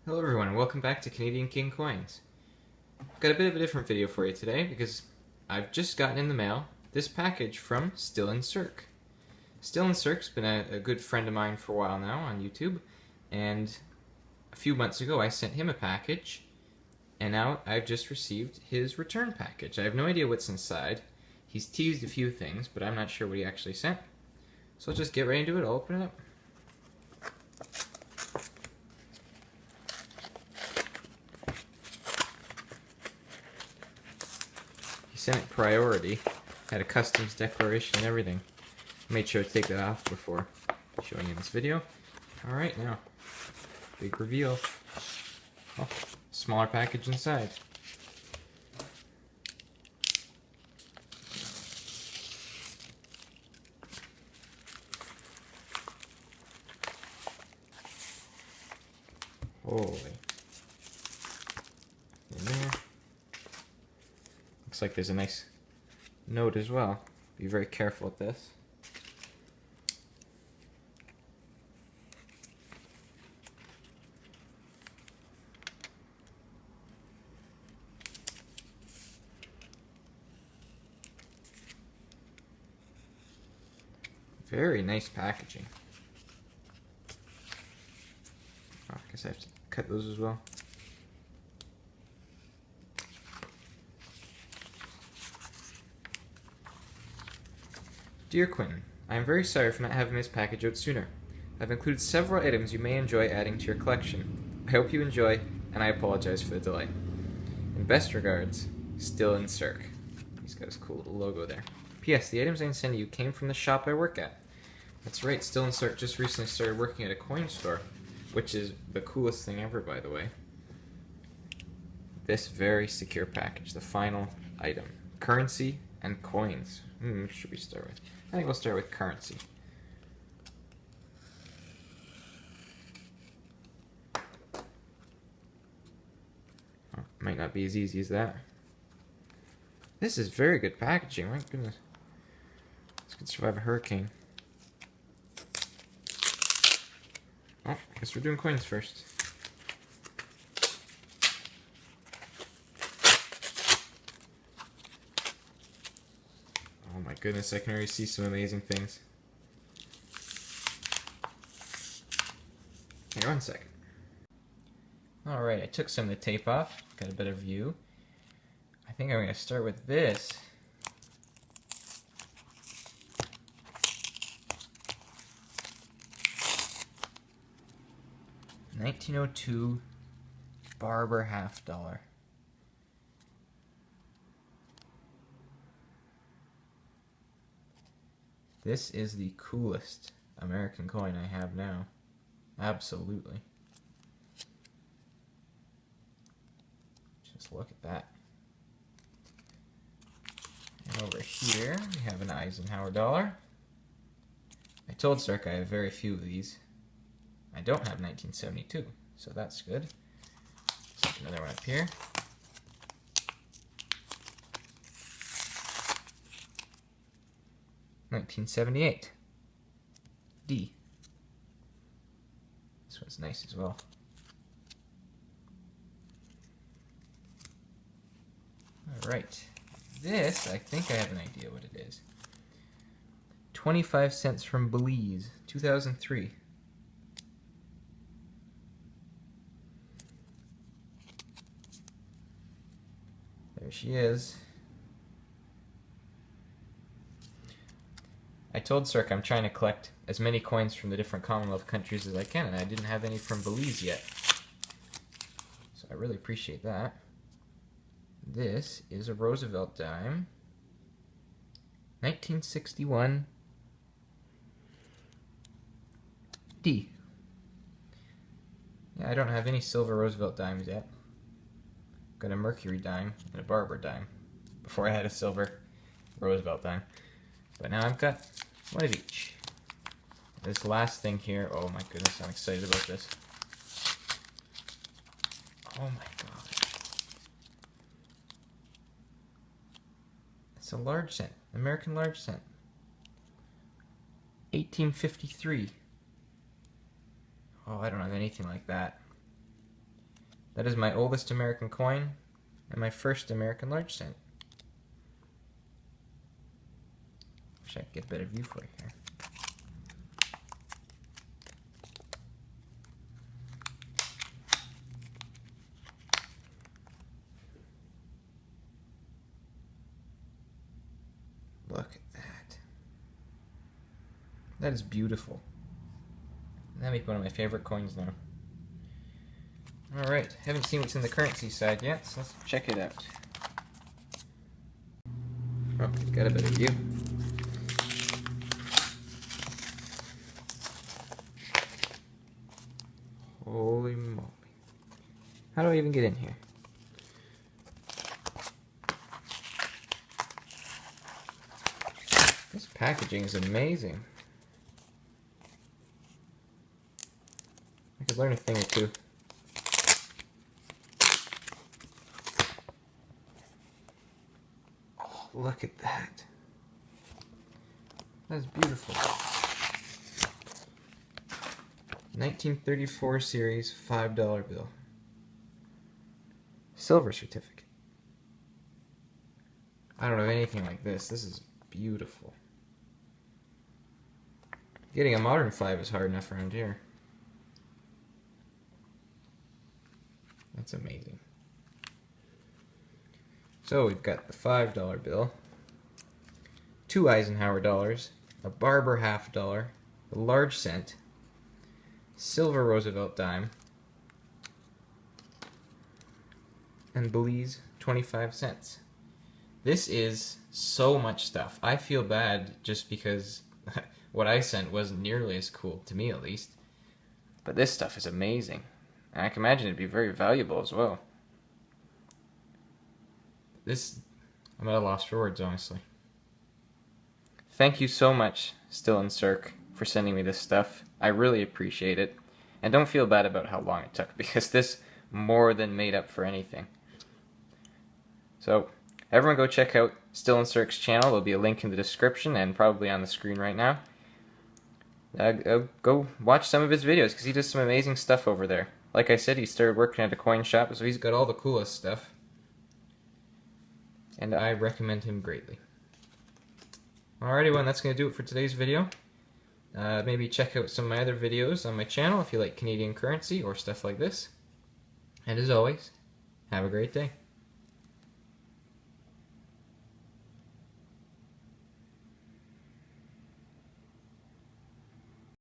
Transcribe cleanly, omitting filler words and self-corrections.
Hello everyone and welcome back to Canadian King Coins. I've got a bit of a different video for you today because I've just gotten in the mail this package from Still Circ. Still Circ's been a good friend of mine for a while now on YouTube, and a few months ago I sent him a package, and now I've just received his return package. I have no idea what's inside. He's teased a few things, but I'm not sure what he actually sent. So I'll just get right into it. I'll open it up. Sent it priority, had a customs declaration and everything. Made sure to take that off before showing you this video. Alright, now, big reveal. Oh, smaller package inside. Holy. In there. Looks like there's a nice note as well. Be very careful with this. Very nice packaging. Oh, I guess I have to cut those as well. Dear Quentin, I am very sorry for not having this package out sooner. I've included several items you may enjoy adding to your collection. I hope you enjoy, and I apologize for the delay. In best regards, Still Circ. He's got his cool little logo there. P.S. The items I sent you came from the shop I work at. That's right, Still Circ just recently started working at a coin store, which is the coolest thing ever, by the way. This very secure package, the final item. Currency and coins. What should we start with? I think we'll start with currency. Oh, might not be as easy as that. This is very good packaging, my goodness. This could survive a hurricane. Oh, I guess we're doing coins first. Oh my goodness, I can already see some amazing things. Here, 1 second. Alright, I took some of the tape off, got a better view. I think I'm going to start with this. $1902 Barber $50. This is the coolest American coin I have now. Absolutely. Just look at that. And over here, we have an Eisenhower dollar. I told Circ I have very few of these. I don't have 1972, so that's good. Let's take another one up here. $1978. D. This one's nice as well. Alright. This, I think I have an idea what it is. 25 cents from Belize, 2003. There she is. I told Circ I'm trying to collect as many coins from the different Commonwealth countries as I can, and I didn't have any from Belize yet. So I really appreciate that. This is a Roosevelt dime. 1961 D. Yeah, I don't have any silver Roosevelt dimes yet. Got a Mercury dime and a Barber dime before I had a silver Roosevelt dime. But now I've got one of each. This last thing here, oh my goodness, I'm excited about this. Oh my god. It's a large cent, American large cent. 1853. Oh, I don't have anything like that. That is my oldest American coin and my first American large cent. Wish I could get a better view for you here. Look at that. That is beautiful. That'll make one of my favorite coins now. Alright, haven't seen what's in the currency side yet, so let's check it out. Oh, got a better view. Holy moly. How do I even get in here? This packaging is amazing. I could learn a thing or two. Oh, look at that. That's beautiful. 1934 series $5 bill. Silver certificate. I don't have anything like this. This is beautiful. Getting a modern 5 is hard enough around here. That's amazing. So we've got the $5 bill, 2 Eisenhower dollars, a Barber half dollar, a large cent, silver Roosevelt dime, and Belize 25 cents. This is so much stuff. I feel bad just because what I sent wasn't nearly as cool, to me at least. But this stuff is amazing. And I can imagine it'd be very valuable as well. I'm at a loss for words, honestly. Thank you so much, Still and Circ, for sending me this stuff. I really appreciate it. And don't feel bad about how long it took, because this more than made up for anything. So, everyone go check out Still and Circ's channel. There'll be a link in the description and probably on the screen right now. Go watch some of his videos, because he does some amazing stuff over there. Like I said, he started working at a coin shop, so he's got all the coolest stuff. And I recommend him greatly. Alright everyone, that's going to do it for today's video. Maybe check out some of my other videos on my channel if you like Canadian currency or stuff like this. And as always, have a great day.